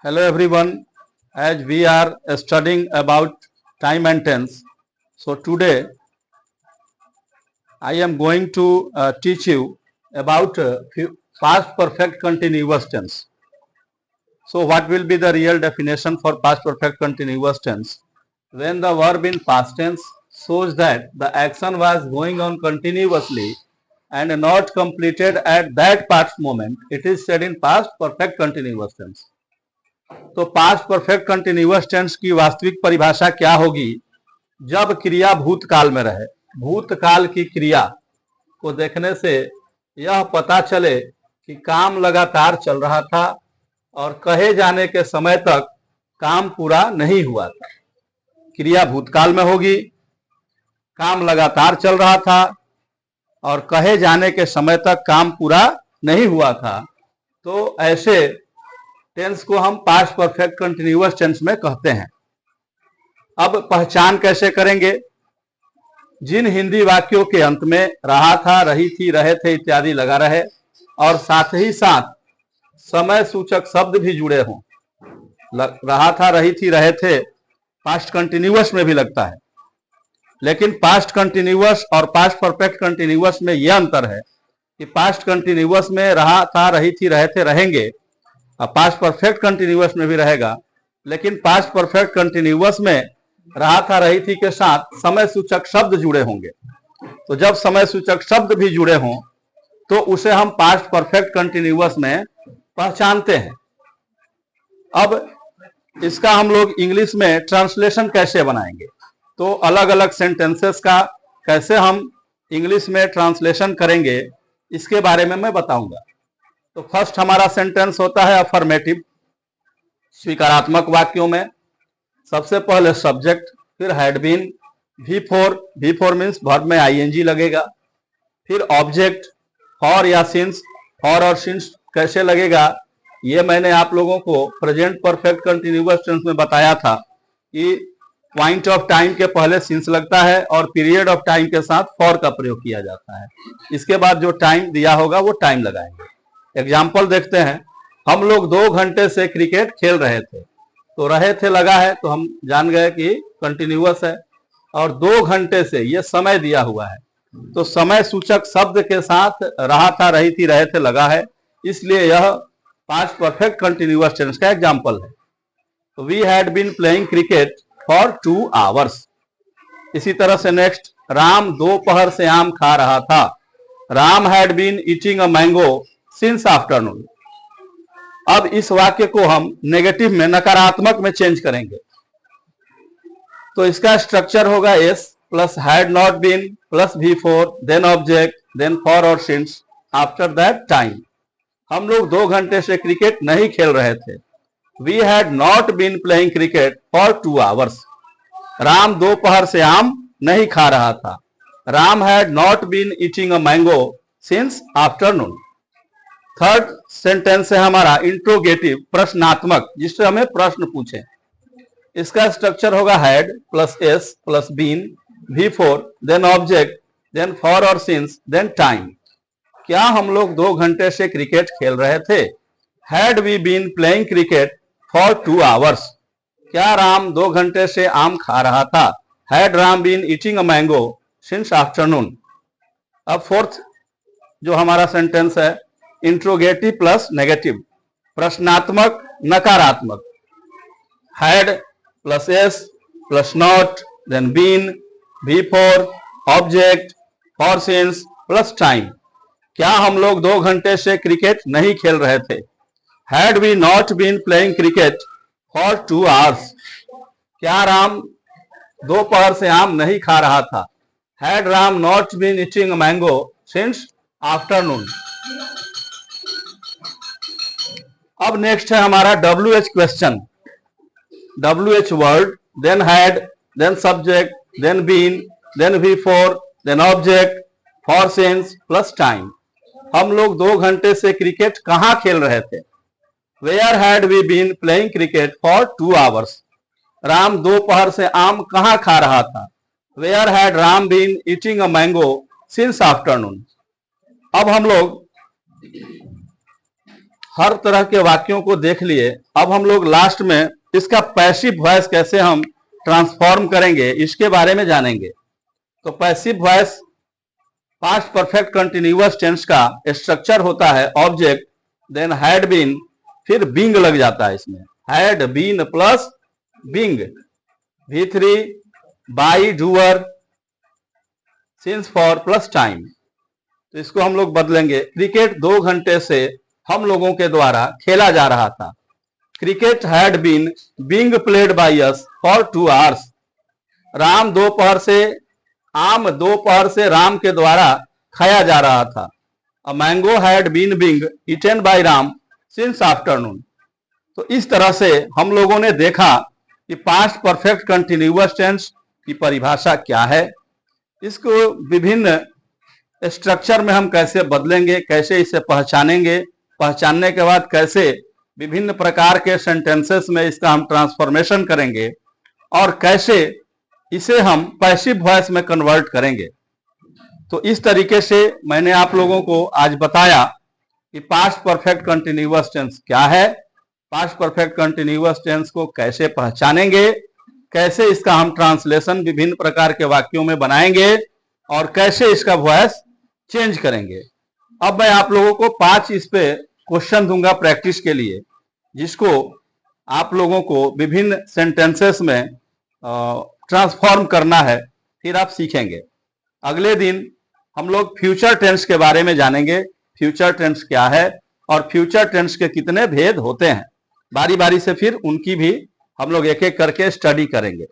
Hello everyone, as we are studying about time and tense. So today I am going to teach you about past perfect continuous tense. So what will be the real definition for past perfect continuous tense? When the verb in past tense shows that the action was going on continuously and not completed at that past moment, it is said in past perfect continuous tense. तो past perfect continuous tense की वास्तविक परिभाषा क्या होगी? जब क्रिया भूतकाल में रहे। भूतकाल की क्रिया को देखने से यह पता चले कि काम लगातार चल रहा था और कहे जाने के समय तक काम पूरा नहीं हुआ था। क्रिया भूतकाल में होगी, काम लगातार चल रहा था और कहे जाने के समय तक काम पूरा नहीं हुआ था, तो ऐसे टेंस को हम पास्ट परफेक्ट कंटिन्यूअस टेंस में कहते हैं। अब पहचान कैसे करेंगे? जिन हिंदी वाक्यों के अंत में रहा था, रही थी, रहे थे इत्यादि लगा रहे और साथ ही साथ समय सूचक शब्द भी जुड़े हों। रहा था, रही थी, रहे थे पास्ट कंटिन्यूअस में भी लगता है, लेकिन पास्ट कंटिन्यूअस और पास्ट परफेक्ट कंटिन्यूअस में यह अंतर है कि पास्ट कंटिन्यूअस में रहा था, रही थी, रहे थे रहेंगे, पास्ट परफेक्ट कंटिन्यूअस में भी रहेगा, लेकिन पास्ट परफेक्ट कंटिन्यूअस में रहा था, रही थी के साथ समय सूचक शब्द जुड़े होंगे। तो जब समय सूचक शब्द भी जुड़े हों तो उसे हम पास्ट परफेक्ट कंटिन्यूअस में पहचानते हैं। अब इसका हम लोग इंग्लिश में ट्रांसलेशन कैसे बनाएंगे, तो अलग अलग सेंटेंसेस का कैसे हम इंग्लिश में ट्रांसलेशन करेंगे इसके बारे में मैं बताऊंगा। तो फर्स्ट हमारा सेंटेंस होता है अफर्मेटिव, स्वीकारात्मक वाक्यों में सबसे पहले सब्जेक्ट, फिर had been, V4 means verb में आईएनजी लगेगा, फिर ऑब्जेक्ट फॉर या सिंस। फॉर और सिंस कैसे लगेगा ये मैंने आप लोगों को प्रेजेंट परफेक्ट कंटिन्यूअस टेंस में बताया था कि पॉइंट ऑफ टाइम के पहले सिंस लगता है और पीरियड ऑफ टाइम के साथ फॉर का प्रयोग किया जाता है। इसके बाद जो टाइम दिया होगा वो टाइम लगाएंगे। एग्जाम्पल देखते हैं। हम लोग 2 घंटे से क्रिकेट खेल रहे थे, तो रहे थे लगा है तो हम जान गए कि कंटिन्यूअस है, और 2 घंटे से ये समय दिया हुआ है तो समय सूचक शब्द के साथ रहा था, रही थी, रहे थे लगा है, इसलिए यह पास्ट परफेक्ट कंटिन्यूअस टेंस का एग्जाम्पल है। तो we had been playing cricket for 2 hours. इसी तरह से नेक्स्ट, राम दोपहर से आम खा रहा था। Ram had been eating a mango since afternoon. अब इस वाक्य को हम नेगेटिव में, नकारात्मक में चेंज करेंगे। तो इसका स्ट्रक्चर होगा S plus had not been plus V4 then object then for और सिंस आफ्टर दैट टाइम। हम लोग 2 घंटे से क्रिकेट नहीं खेल रहे थे। We had not been playing cricket for 2 hours. Ram दोपहर से आम नहीं खा रहा था। Ram had not been eating a mango since afternoon. Third sentence है हमारा इंट्रोगेटिव, प्रश्नात्मक, जिससे हमें प्रश्न पूछे। इसका स्ट्रक्चर होगा had plus S plus been, V4 then object then for और सिंस देन टाइम। क्या हम लोग 2 घंटे से क्रिकेट खेल रहे थे? Had we been playing cricket for 2 hours. क्या राम 2 घंटे से आम खा रहा था? Had Ram been eating a mango since afternoon. अब फोर्थ जो हमारा सेंटेंस है इंट्रोगेटिव प्लस नेगेटिव, प्रश्नात्मक नकारात्मक। Had plus S plus not then been, V4 object for since plus time. क्या हम लोग 2 घंटे से क्रिकेट नहीं खेल रहे थे? Had we not been playing cricket for 2 hours. क्या राम दोपहर से आम नहीं खा रहा था? Had Ram not been eating mango since afternoon. अब नेक्स्ट है हमारा WH question. WH word, then had, then subject, then been, then V4, then object for since plus time. हम लोग 2 घंटे से क्रिकेट कहां खेल रहे थे? Where had we been playing cricket for 2 hours. Ram दोपहर से आम कहां खा रहा था? Where had Ram been eating a mango since afternoon. अब हम लोग हर तरह के वाक्यों को देख लिए। अब हम लोग लास्ट में इसका पैसिव वॉइस कैसे हम ट्रांसफॉर्म करेंगे इसके बारे में जानेंगे। तो passive voice past perfect continuous tense का स्ट्रक्चर होता है ऑब्जेक्ट, देन हैड बीन, फिर बींग लग जाता है इसमें, had been plus being, V3 by doer, since for plus time. तो इसको हम लोग बदलेंगे। क्रिकेट 2 घंटे से हम लोगों के द्वारा खेला जा रहा था। Cricket had been being played by us for 2 hours. आम दोपहर से राम के द्वारा खाया जा रहा था। A mango had been being eaten by Ram since afternoon. तो इस तरह से हम लोगों ने देखा कि पास्ट परफेक्ट कंटिन्यूअस टेंस की परिभाषा क्या है, इसको विभिन्न स्ट्रक्चर में हम कैसे बदलेंगे, कैसे इसे पहचानेंगे, पहचानने के बाद कैसे विभिन्न प्रकार के सेंटेंसेस में इसका हम ट्रांसफॉर्मेशन करेंगे और कैसे इसे हम पैसिव वॉइस में कन्वर्ट करेंगे। तो इस तरीके से मैंने आप लोगों को आज बताया कि पास्ट परफेक्ट कंटिन्यूअस टेंस क्या है, पास्ट परफेक्ट कंटिन्यूअस टेंस को कैसे पहचानेंगे, कैसे इसका हम ट्रांसलेशन विभिन्न प्रकार के वाक्यों में बनाएंगे और कैसे इसका वॉइस चेंज करेंगे। अब मैं आप लोगों को 5 इस पे क्वेश्चन दूंगा प्रैक्टिस के लिए, जिसको आप लोगों को विभिन्न सेंटेंसेस में ट्रांसफॉर्म करना है, फिर आप सीखेंगे। अगले दिन हम लोग फ्यूचर टेंस के बारे में जानेंगे, फ्यूचर टेंस क्या है और फ्यूचर टेंस के कितने भेद होते हैं। बारी बारी से फिर उनकी भी हम लोग एक एक करके स्टडी करेंगे।